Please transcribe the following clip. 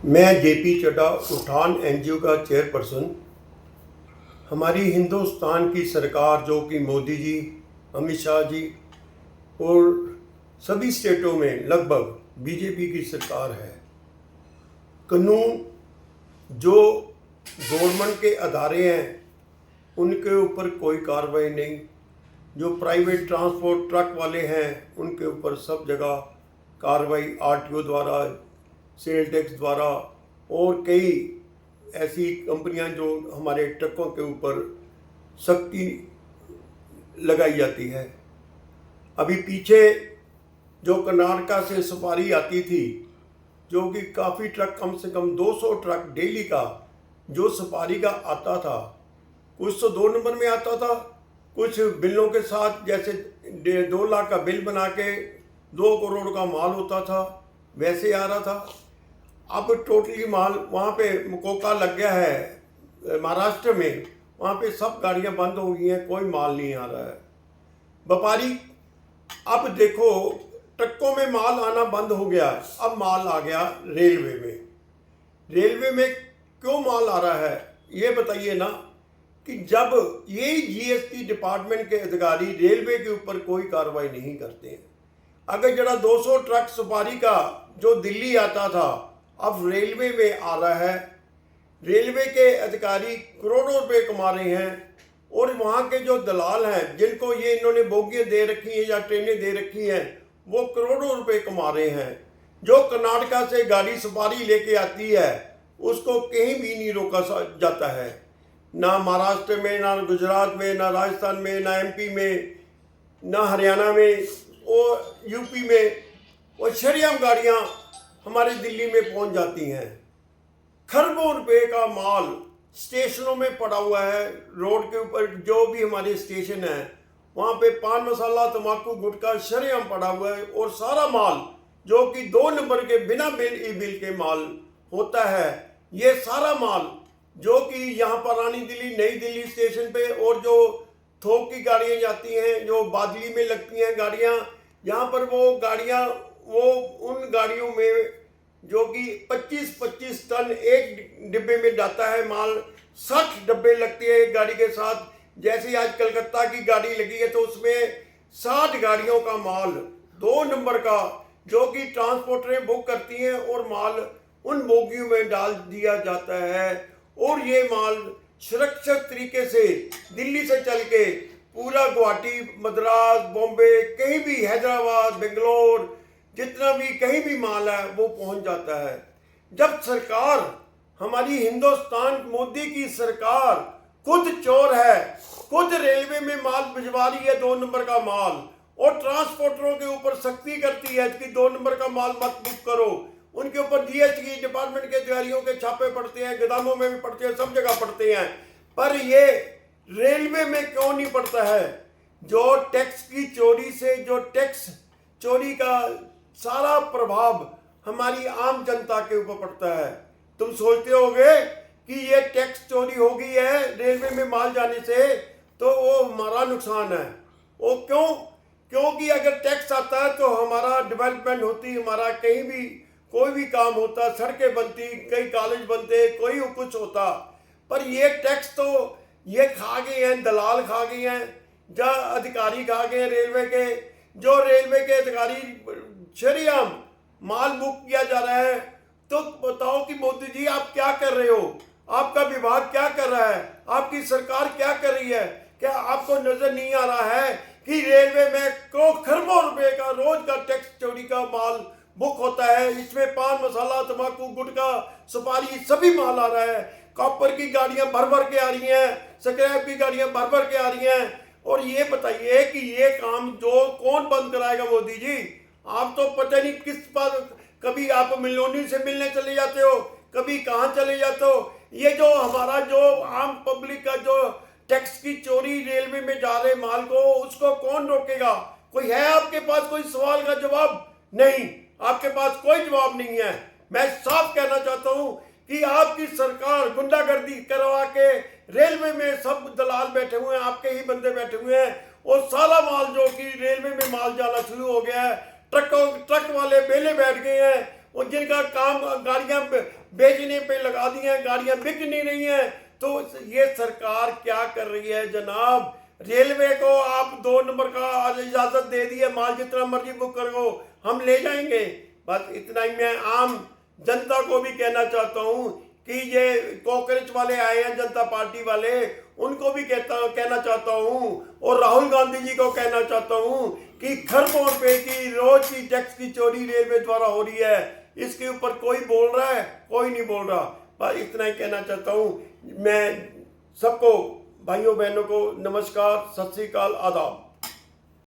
मैं जेपी चड्ढा उठान एनजीओ का चेयरपर्सन। हमारी हिंदुस्तान की सरकार जो कि मोदी जी, अमित शाह जी और सभी स्टेटों में लगभग बीजेपी की सरकार है। कानून जो गवर्नमेंट के अदारे हैं उनके ऊपर कोई कार्रवाई नहीं, जो प्राइवेट ट्रांसपोर्ट ट्रक वाले हैं उनके ऊपर सब जगह कार्रवाई आरटीओ द्वारा, सेल टैक्स द्वारा और कई ऐसी कंपनियां जो हमारे ट्रकों के ऊपर सख्ती लगाई जाती है। अभी पीछे जो कर्नाटका से सुपारी आती थी, जो कि काफ़ी ट्रक, कम से कम 200 ट्रक डेली का जो सुपारी का आता था, कुछ तो 2 नंबर में आता था, कुछ बिलों के साथ, जैसे 2 लाख का बिल बना के 2 करोड़ का माल होता था, वैसे आ रहा था। अब टोटली माल वहाँ पे मुकोका लग गया है महाराष्ट्र में, वहाँ पे सब गाड़ियाँ बंद हो गई हैं, कोई माल नहीं आ रहा है। व्यापारी अब देखो ट्रकों में माल आना बंद हो गया, अब माल आ गया रेलवे में। रेलवे में क्यों माल आ रहा है ये बताइए ना, कि जब यही जीएसटी डिपार्टमेंट के अधिकारी रेलवे के ऊपर कोई कार्रवाई नहीं करते हैं। अगर जरा 200 ट्रक सुपारी का जो दिल्ली आता था अब रेलवे में आ रहा है, रेलवे के अधिकारी करोड़ों रुपए कमा रहे हैं और वहाँ के जो दलाल हैं जिनको ये इन्होंने बोगियाँ दे रखी हैं या ट्रेनें दे रखी हैं, वो करोड़ों रुपए कमा रहे हैं। जो कर्नाटका से गाड़ी सुपारी लेके आती है उसको कहीं भी नहीं रोका जाता है, ना महाराष्ट्र में, ना गुजरात में, ना राजस्थान में, ना एमपी में, ना हरियाणा में और यूपी में। और शरेआम गाड़ियाँ हमारे दिल्ली में पहुंच जाती हैं। खरबों रुपए का माल स्टेशनों में पड़ा हुआ है। रोड के ऊपर जो भी हमारे स्टेशन है वहाँ पे पान मसाला, तम्बाकू, गुटखा शरेआम पड़ा हुआ है। और सारा माल जो कि 2 नंबर के बिना बिल के माल होता है, ये सारा माल जो कि यहाँ पर रानी दिल्ली, नई दिल्ली स्टेशन पे और जो थोक की गाड़ियाँ जाती हैं, जो बादली में लगती हैं गाड़ियाँ, यहाँ पर वो उन गाड़ियों में जो कि 25-25 टन एक डिब्बे में जाता है माल, 60 डब्बे लगते हैं एक गाड़ी के साथ। जैसे आज कलकत्ता की गाड़ी लगी है तो उसमें 60 गाड़ियों का माल 2 नंबर का जो कि ट्रांसपोर्टरें बुक करती हैं और माल उन बोगियों में डाल दिया जाता है। और ये माल सुरक्षित तरीके से दिल्ली से चल के पूरा गुवाहाटी, मद्रास, बॉम्बे, कहीं भी, हैदराबाद, बेंगलोर, जितना भी कहीं भी माल है वो पहुंच जाता है। जब सरकार, हमारी हिंदुस्तान मोदी की सरकार खुद चोर है, खुद रेलवे में माल भिजवा रही है 2 नंबर का माल, और ट्रांसपोर्टरों के ऊपर सख्ती करती है कि 2 नंबर का माल मत बुक करो, उनके ऊपर जीएसटी डिपार्टमेंट के अधिकारियों के छापे पड़ते हैं, गोदामों में भी पड़ते हैं, सब जगह पड़ते हैं, पर ये रेलवे में क्यों नहीं पड़ता है? जो टैक्स की चोरी से, जो टैक्स चोरी का सारा प्रभाव हमारी आम जनता के ऊपर पड़ता है। तुम सोचते होगे कि ये टैक्स चोरी हो गई है रेलवे में माल जाने से तो वो हमारा नुकसान है। वो क्यों? क्योंकि अगर टैक्स आता है तो हमारा डेवलपमेंट होती, हमारा कहीं भी कोई भी काम होता, सड़कें बनती, कई कॉलेज बनते, कोई कुछ होता। पर ये टैक्स तो ये खा गए हैं, दलाल खा गए हैं, जो अधिकारी खा गए हैं रेलवे के। जो रेलवे के अधिकारी शरेआम माल बुक किया जा रहा है, तो बताओ कि मोदी जी आप क्या कर रहे हो? आपका विभाग क्या कर रहा है? आपकी सरकार क्या कर रही है? क्या आपको नजर नहीं आ रहा है कि रेलवे में खरबों रुपए का रोज का टैक्स चोरी का माल बुक होता है? इसमें पान मसाला, तम्बाकू, गुटखा, सुपारी सभी माल आ रहा है। कॉपर की गाड़ियां भर भर के आ रही हैं, स्क्रैप की गाड़ियां भर भर के आ रही हैं। और ये बताइए कि ये काम जो कौन बंद कराएगा? मोदी जी, आप तो पता नहीं किस बात, कभी आप मिलोनी से मिलने चले जाते हो, कभी कहाँ चले जाते हो। ये जो हमारा जो आम पब्लिक का जो टैक्स की चोरी रेलवे में जा रहे माल को, उसको कौन रोकेगा? कोई है आपके पास कोई सवाल का जवाब? नहीं, आपके पास कोई जवाब नहीं है। मैं साफ कहना चाहता हूँ कि आपकी सरकार गुंडागर्दी करवा के रेलवे में सब दलाल बैठे हुए हैं, आपके ही बंदे बैठे हुए हैं, और सारा माल जो कि रेलवे में माल जाना शुरू हो गया है, ट्रक वाले बेले बैठ गए हैं और जिनका काम गाड़ियां बेचने पे लगा दी हैं, गाड़ियां बिक नहीं रही हैं। तो ये सरकार क्या कर रही है जनाब? रेलवे को आप 2 नंबर का इजाजत दे दी है, माल जितना मर्जी बुक करो, हम ले जाएंगे। बस इतना ही मैं आम जनता को भी कहना चाहता हूँ कि ये कॉकरोच वाले आए हैं जनता पार्टी वाले, उनको भी कहना चाहता हूँ, और राहुल गांधी जी को कहना चाहता हूँ कि खरबों रुपए की रोज की टैक्स की चोरी रेलवे द्वारा हो रही है, इसके ऊपर कोई बोल रहा है? कोई नहीं बोल रहा। बस इतना ही कहना चाहता हूँ। मैं सबको, भाइयों बहनों को नमस्कार, सत श्री अकाल, आदाब।